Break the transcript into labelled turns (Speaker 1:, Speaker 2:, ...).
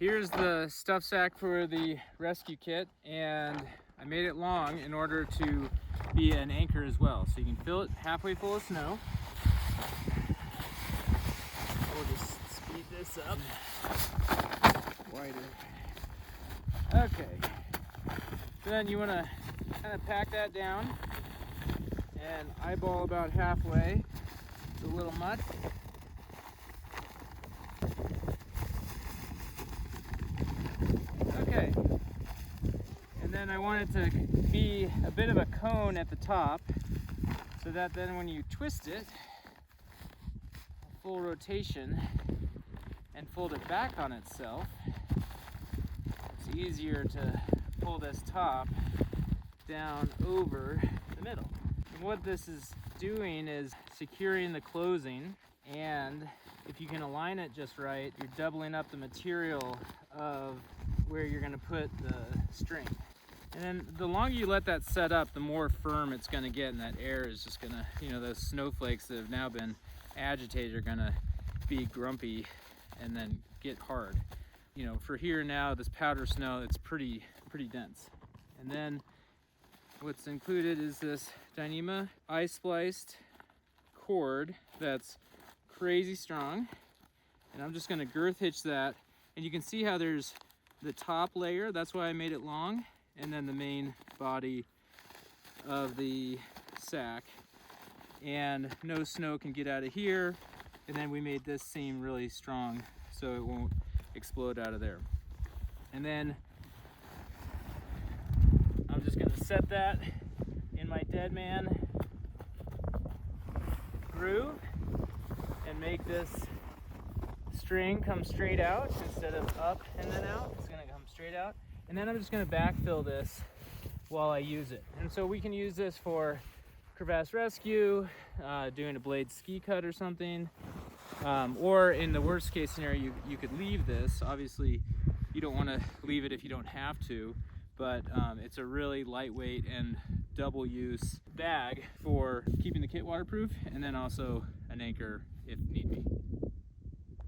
Speaker 1: Here's the stuff sack for the rescue kit, and I made it long in order to be an anchor as well. So you can fill it halfway full of snow. We'll just speed this up. Wider. Okay. Then you want to kind of pack that down and eyeball about halfway. It's a little much. Okay. And then I want it to be a bit of a cone at the top, so that then when you twist it, full rotation, and fold it back on itself, it's easier to pull this top down over the middle. And what this is doing is securing the closing, and if you can align it just right, you're doubling up the material of where you're going to put the string. And then the longer you let that set up, the more firm it's going to get, and that air is just going to, those snowflakes that have now been agitated are going to be grumpy and then get hard. For here now, this powder snow, it's pretty dense. And then what's included is this Dyneema eye-spliced cord that's crazy strong. And I'm just going to girth hitch that. And you can see how there's the top layer, that's why I made it long, and then the main body of the sack. And no snow can get out of here. And then we made this seam really strong so it won't explode out of there. And then I'm just gonna set that in my deadman groove and make this string come straight out instead of up and then out. It's gonna come straight out. And then I'm just gonna backfill this while I use it. And so we can use this for crevasse rescue, doing a blade ski cut or something. Or in the worst case scenario, you could leave this. Obviously, you don't want to leave it if you don't have to, but it's a really lightweight and double use bag for keeping the kit waterproof, and then also an anchor if need be.